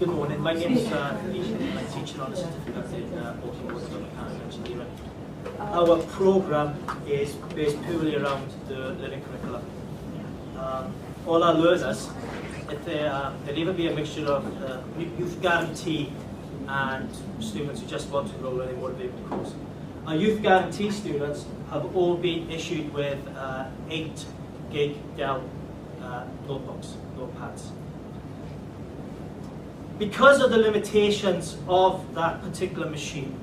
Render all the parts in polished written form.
Good morning. My name is Ethan. I'm teaching on a certificate in automotive and mechanical engineering. Our programme is based purely around the learning curriculum. All our learners, they'll either be a mixture of youth guarantee and students who just want to enroll in a motivated course. Our youth guarantee students have all been issued with 8 gig Dell notebooks, notepads. Because of the limitations of that particular machine,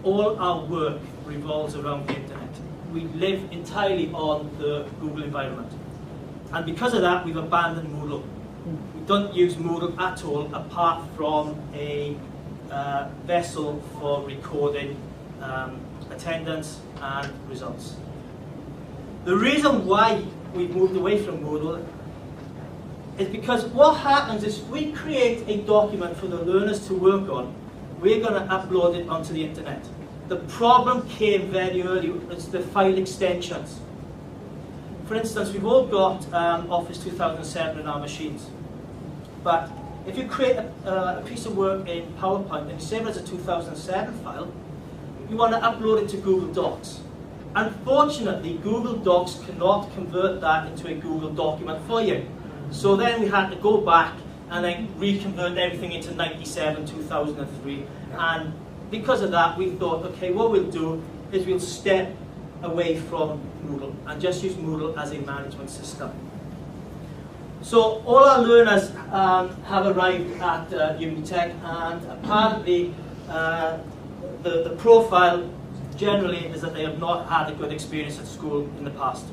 all our work revolves around the internet. We live entirely on the Google environment. And because of that, we've abandoned Moodle. We don't use Moodle at all, apart from a vessel for recording attendance and results. The reason why we've moved away from Moodle is because what happens is we create a document for the learners to work on, we're going to upload it onto the internet. The problem came very early, it's the file extensions. For instance, we've all got Office 2007 in our machines. But if you create a piece of work in PowerPoint and you save it as a 2007 file, you want to upload it to Google Docs. Unfortunately, Google Docs cannot convert that into a Google document for you. So then we had to go back and then reconvert everything into 97, 2003. And because of that, we thought, okay, what we'll do is we'll step away from Moodle and just use Moodle as a management system. So all our learners have arrived at Unitec, and apparently the profile generally is that they have not had a good experience at school in the past.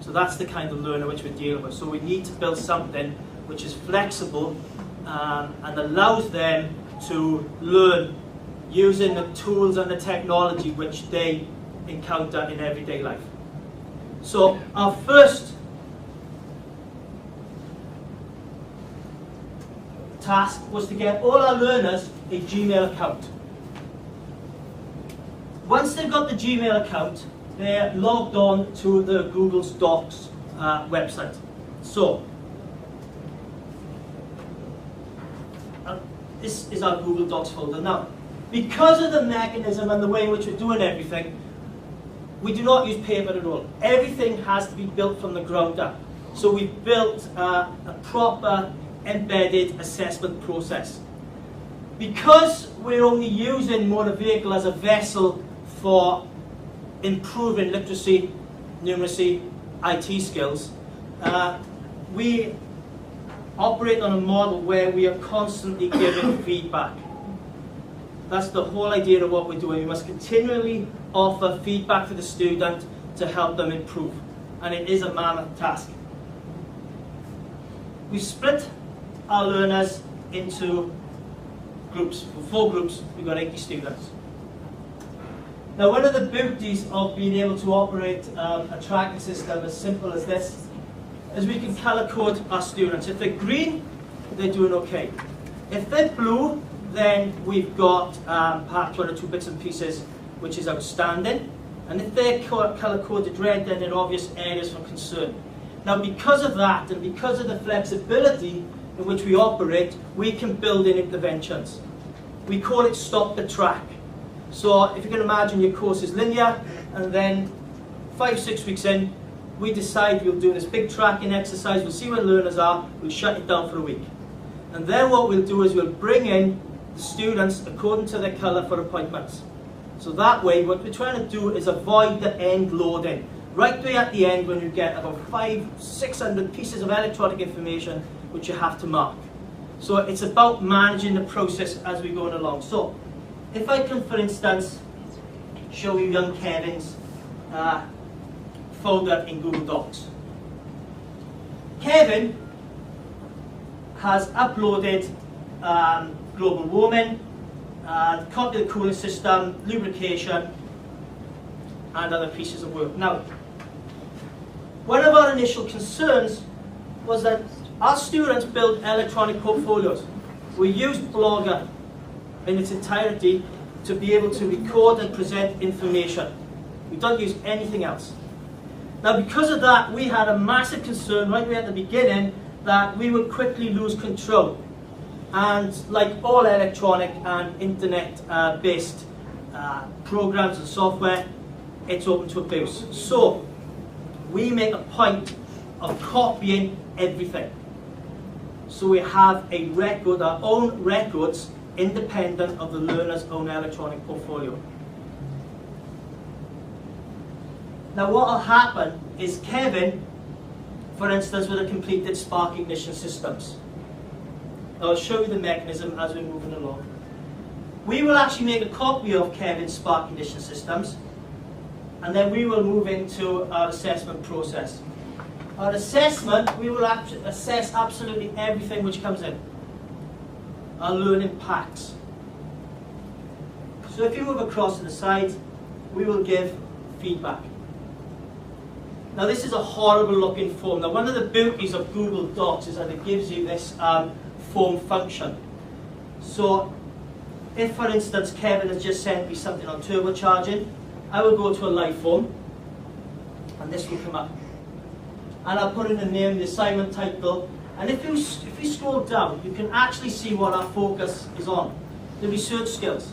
So that's the kind of learner which we're dealing with. So we need to build something which is flexible and allows them to learn using the tools and the technology which they encounter in everyday life. So our first task was to get all our learners a Gmail account. Once they've got the Gmail account, they're logged on to the Google Docs website. So, this is our Google Docs folder. Now, because of the mechanism and the way in which we're doing everything, we do not use paper at all. Everything has to be built from the ground up. So we've built a proper embedded assessment process. Because we're only using motor vehicle as a vessel for improving literacy, numeracy, IT skills, we operate on a model where we are constantly giving feedback. That's the whole idea of what we're doing. We must continually offer feedback to the student to help them improve. And it is a mammoth task. We split our learners into groups. For 4 groups, we've got 80 students. Now, one of the beauties of being able to operate a tracking system as simple as this is we can color code our students. If they're green, they're doing okay. If they're blue, then we've got perhaps 1 or 2 bits and pieces which is outstanding. And if they're color coded red, then there are obvious areas for concern. Now, because of that and because of the flexibility in which we operate, we can build in interventions. We call it stop the track. So if you can imagine your course is linear, and then 5-6 weeks in, we decide we'll do this big tracking exercise, we'll see where learners are, we'll shut it down for a week. And then what we'll do is we'll bring in the students according to their colour for appointments. So that way, what we're trying to do is avoid the end loading. Right way at the end when you get about 500-600 pieces of electronic information which you have to mark. So it's about managing the process as we're going along. So if I can, for instance, show you young Kevin's folder in Google Docs. Kevin has uploaded global warming, copy the cooling system, lubrication, and other pieces of work. Now, one of our initial concerns was that our students build electronic portfolios. We used Blogger in its entirety to be able to record and present information. We don't use anything else. Now, because of that, we had a massive concern right away at the beginning that we would quickly lose control. And like all electronic and internet-based programs and software, it's open to abuse. So we make a point of copying everything. So we have a record, our own records, independent of the learner's own electronic portfolio. Now what will happen is Kevin, for instance, would have completed Spark Ignition Systems. I'll show you the mechanism as we're moving along. We will actually make a copy of Kevin's Spark Ignition Systems, and then we will move into our assessment process. Our assessment, we will assess absolutely everything which comes in. Our learning packs. So if you move across to the side, we will give feedback. Now this is a horrible looking form. Now one of the beauties of Google Docs is that it gives you this form function. So if, for instance, Kevin has just sent me something on turbocharging, I will go to a live form, and this will come up. And I'll put in the name, the assignment title, and if you scroll down, you can actually see what our focus is on. The research skills.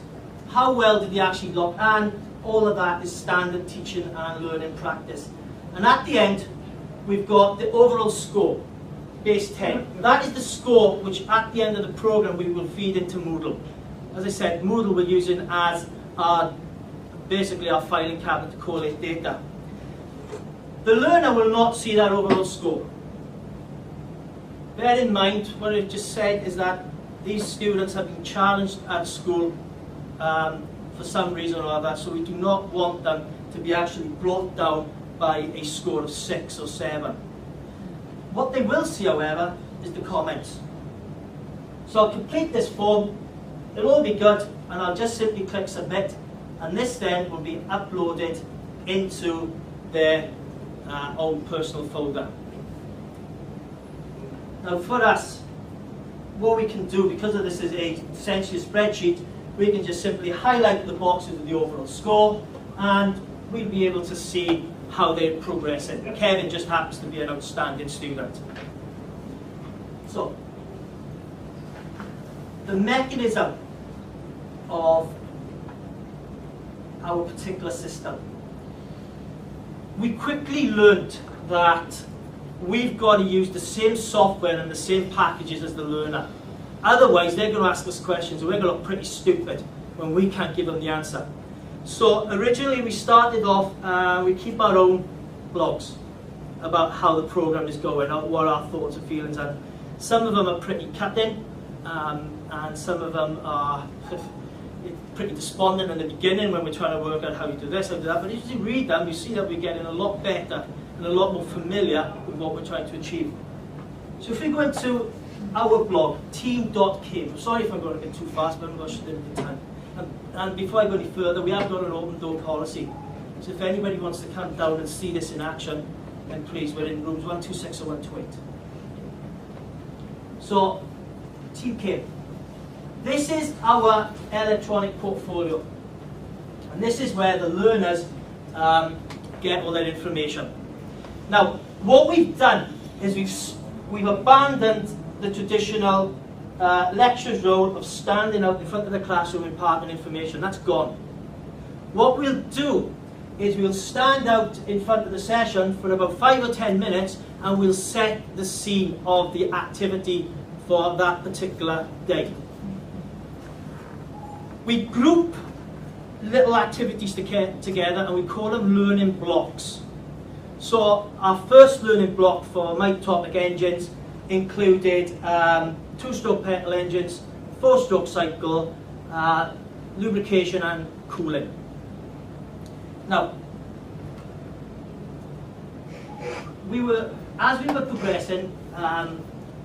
How well did they actually look? And all of that is standard teaching and learning practice. And at the end, we've got the overall score, base 10. That is the score which at the end of the program we will feed into Moodle. As I said, Moodle we're using as basically our filing cabinet to collate data. The learner will not see that overall score. Bear in mind, what I've just said is that these students have been challenged at school for some reason or other, so we do not want them to be actually brought down by a score of 6 or 7. What they will see, however, is the comments. So I'll complete this form, it'll all be good, and I'll just simply click submit, and this then will be uploaded into their own personal folder. Now for us, what we can do, because of this is essentially a spreadsheet, we can just simply highlight the boxes of the overall score, and we'll be able to see how they're progressing. Kevin just happens to be an outstanding student. So, the mechanism of our particular system. We quickly learned that we've got to use the same software and the same packages as the learner. Otherwise, they're going to ask us questions and we're going to look pretty stupid when we can't give them the answer. So originally we started off, we keep our own blogs about how the program is going, what our thoughts and feelings are. Some of them are pretty cutting, and some of them are pretty despondent in the beginning when we're trying to work out how you do this, how you do that. But as you read them, you see that we're getting a lot better and a lot more familiar with what we're trying to achieve. So if we go into our blog, team.kim, sorry if I'm going a bit too fast, but I'm going to limit the time. And before I go any further, we have got an open door policy. So if anybody wants to come down and see this in action, then please, we're in rooms 126 or 128. So, Team Kim. This is our electronic portfolio. And this is where the learners get all their information. Now, what we've done is we've abandoned the traditional lecturer's role of standing out in front of the classroom imparting information. That's gone. What we'll do is we'll stand out in front of the session for about 5 or 10 minutes and we'll set the scene of the activity for that particular day. We group little activities together and we call them learning blocks. So our first learning block for my topic engines included 2-stroke petrol engines, 4-stroke cycle, lubrication and cooling. Now, as we were progressing,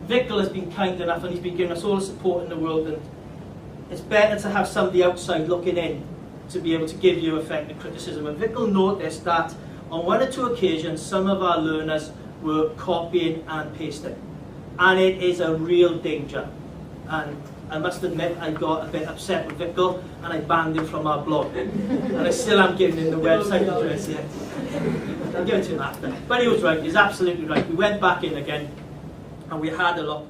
Vikkel has been kind enough and he's been giving us all the support in the world, and it's better to have somebody outside looking in to be able to give you effective criticism. And Vikkel noticed that on 1 or 2 occasions some of our learners were copying and pasting. And it is a real danger. And I must admit I got a bit upset with Vikkel and I banned him from our blog. And I still am giving him the website address yet. I'll give it to him after. But he was right, he's absolutely right. We went back in again and we had a look